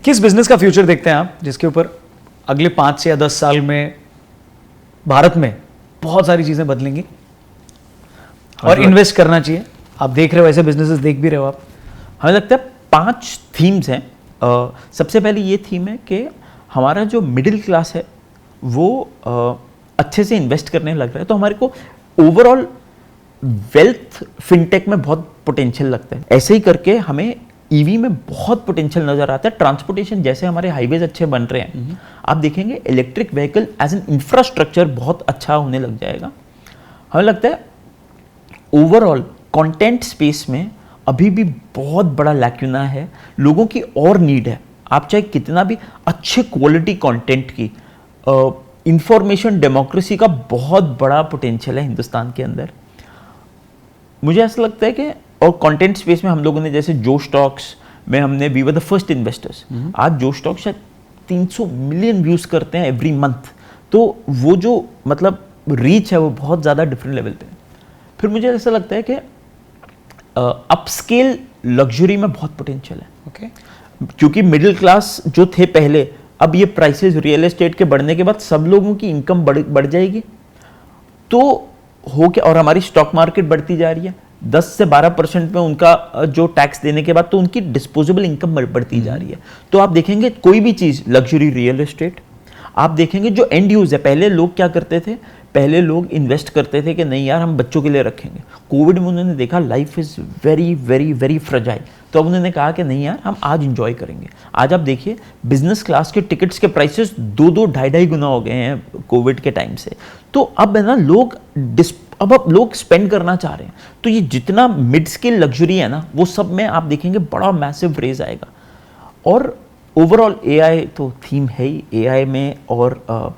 किस बिजनेस का फ्यूचर देखते हैं आप जिसके ऊपर अगले 5 से या 10 साल में भारत में बहुत सारी चीजें बदलेंगी और इन्वेस्ट करना चाहिए? आप देख रहे हो ऐसे बिजनेसेस, देख भी रहे हो आप। हमें लगता है 5 थीम्स हैं। सबसे पहले ये थीम है कि हमारा जो मिडिल क्लास है वो अच्छे से इन्वेस्ट करने लग रहा है, तो हमारे को ओवरऑल वेल्थ फिनटेक में बहुत पोटेंशियल लगता है। ऐसे ही करके हमें ईवी में बहुत पोटेंशियल नजर आता है। ट्रांसपोर्टेशन जैसे हमारे हाईवेज अच्छे बन रहे हैं, आप देखेंगे electric vehicle as an infrastructure बहुत अच्छा होने लग जाएगा। हमें लगता है ओवरऑल कंटेंट स्पेस में अभी भी बहुत बड़ा लैक्यूना है, लोगों की और नीड है। आप चाहे कितना भी अच्छे क्वालिटी कंटेंट की, इंफॉर्मेशन डेमोक्रेसी का बहुत बड़ा पोटेंशियल है हिंदुस्तान के अंदर। मुझे ऐसा लगता है कि और कंटेंट स्पेस में हम लोगों ने जैसे जो स्टॉक्स में हमने we were the first investors. आज जो स्टॉक शायद 300 मिलियन व्यूज करते हैं एवरी मंथ, तो वो जो मतलब रीच है वो बहुत ज़्यादा डिफरेंट लेवल पे है। फिर मुझे ऐसा लगता है कि अपस्केल लग्जरी में बहुत पोटेंशियल है। ओके, क्योंकि मिडिल क्लास जो थे पहले, अब ये प्राइसेस रियल एस्टेट के बढ़ने के बाद सब लोगों की इनकम बढ़ जाएगी, तो हो क्या, और हमारी स्टॉक मार्केट बढ़ती जा रही है 10 से 12% में उनका जो टैक्स देने के बाद, तो उनकी डिस्पोजेबल इनकम बढ़ती जा रही है। तो आप देखेंगे कोई भी चीज़, लग्जरी, रियल एस्टेट, आप देखेंगे जो एंड यूज है। पहले लोग क्या करते थे, पहले लोग इन्वेस्ट करते थे कि नहीं यार हम बच्चों के लिए रखेंगे। कोविड में उन्होंने देखा life is very very very fragile, तो अब उन्होंने कहा कि नहीं यार हम आज इंजॉय करेंगे। आज आप देखिए बिजनेस क्लास के टिकट्स के प्राइसेस 2-2, 2.5 गुना हो गए हैं कोविड के टाइम से। तो अब है ना अब लोग स्पेंड करना चाह रहे हैं। तो ये जितना मिड स्केल लग्जरी है ना, वो सब में आप देखेंगे बड़ा मैसिव रेज आएगा। और ओवरऑल एआई तो थीम है ही एआई में, और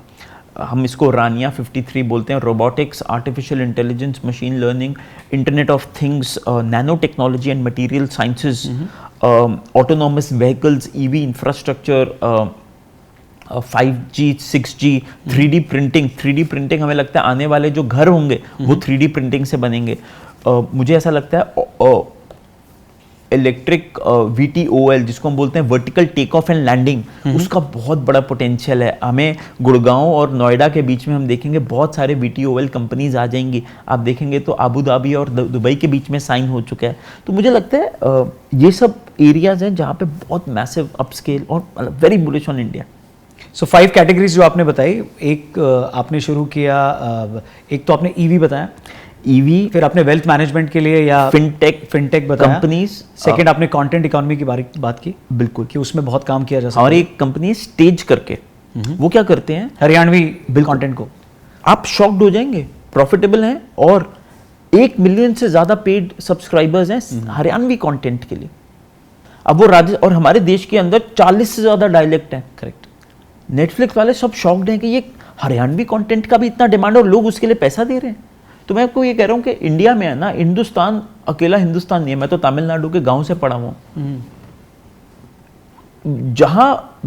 हम इसको रानिया 53 बोलते हैं। Robotics, artificial intelligence, machine learning, internet of things, nano technology and material sciences, autonomous vehicles, EV infrastructure, 5G, 6G, 3D printing. 3D printing हमें लगता है आने वाले जो घर होंगे वो 3D प्रिंटिंग से बनेंगे। मुझे ऐसा लगता है इलेक्ट्रिक VTOL जिसको हम बोलते हैं vertical take off and landing, उसका बहुत बड़ा पोटेंशियल है। हमें गुड़गांव और नोएडा के बीच में हम देखेंगे बहुत सारे VTOL कंपनीज आ जाएंगी। आप देखेंगे तो आबू धाबी और दुबई के बीच में साइन हो चुका है। तो मुझे लगता है ये सब एरियाज हैं जहाँ पे बहुत मैसिव अपस्केल और very bullish on India. So 5 categories जो आपने बताई, एक आपने शुरू किया, एक तो आपने ईवी बताया, ईवी, फिर आपने वेल्थ मैनेजमेंट के लिए या फिनटेक बताया, कंपनीज, सेकंड आपने कंटेंट इकोनॉमी की बात की, बिल्कुल, कि उसमें बहुत काम किया जा सकता है। और एक कंपनी स्टेज करके, वो क्या करते हैं, हरियाणवी कंटेंट को आप शॉक्ड हो जाएंगे, प्रॉफिटेबल हैं और 1 मिलियन से ज्यादा पेड सब्सक्राइबर्स हैं हरियाणवी कंटेंट के लिए। अब वो राज्य और हमारे देश के अंदर 40 से ज्यादा डायलेक्ट हैं। करेक्ट। नेटफ्लिक्स वाले सब शॉक्ड हैं कि ये हरियाणवी कंटेंट का भी इतना डिमांड और लोग उसके लिए पैसा दे रहे हैं। तो मैं आपको ये कह रहा हूँ कि इंडिया में है ना, हिंदुस्तान अकेला हिंदुस्तान नहीं है। मैं तो तमिलनाडु के गांव से पढ़ा हूँ।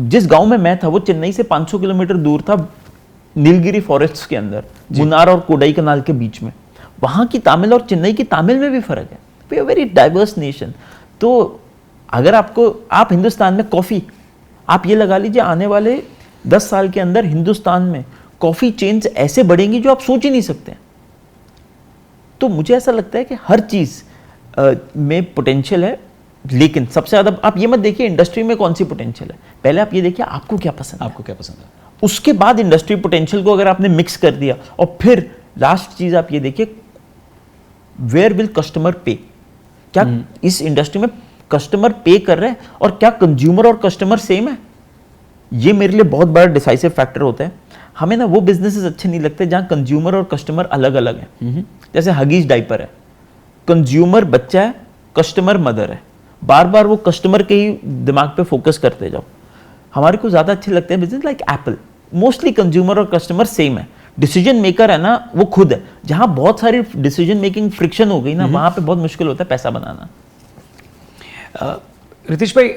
जिस गांव में मैं था वो चेन्नई से 500 किलोमीटर दूर था, नीलगिरी फॉरेस्ट्स के अंदर, मुन्नार और कोडाई कनाल के बीच में। वहां की तमिल और चेन्नई की तमिल में भी फर्क है। We are very diverse nation. तो अगर आप हिंदुस्तान में कॉफी, आप ये लगा लीजिए आने वाले 10 साल के अंदर हिंदुस्तान में कॉफी चेन्स ऐसे बढ़ेंगी जो आप सोच ही नहीं सकते। तो मुझे ऐसा लगता है कि हर चीज में पोटेंशियल है, लेकिन सबसे ज्यादा आप ये मत देखिए इंडस्ट्री में कौन सी पोटेंशियल है, पहले आप ये देखिए आपको क्या पसंद है, उसके बाद इंडस्ट्री पोटेंशियल को अगर आपने मिक्स कर दिया, और फिर लास्ट चीज आप ये देखिए वेयर विल कस्टमर पे, क्या इस इंडस्ट्री में कस्टमर पे कर रहे हैं और क्या कंज्यूमर और कस्टमर सेम है। ये मेरे लिए बहुत बड़ा डिसाइसिव फैक्टर होता है। हमें ना वो बिजनेसेस अच्छे नहीं लगते जहां कंज्यूमर और कस्टमर अलग अलग हैं। जैसे हगीज डाइपर है, कंज्यूमर बच्चा है, कस्टमर मदर है, बार बार वो कस्टमर के ही दिमाग पे फोकस करते जाओ। हमारे को ज्यादा अच्छे लगते हैं business like Apple, mostly consumer और कस्टमर सेम है, डिसीजन मेकर है ना वो खुद है। जहां बहुत सारी डिसीजन मेकिंग फ्रिक्शन हो गई ना, वहां पे बहुत मुश्किल होता है पैसा बनाना। रितेश भाई,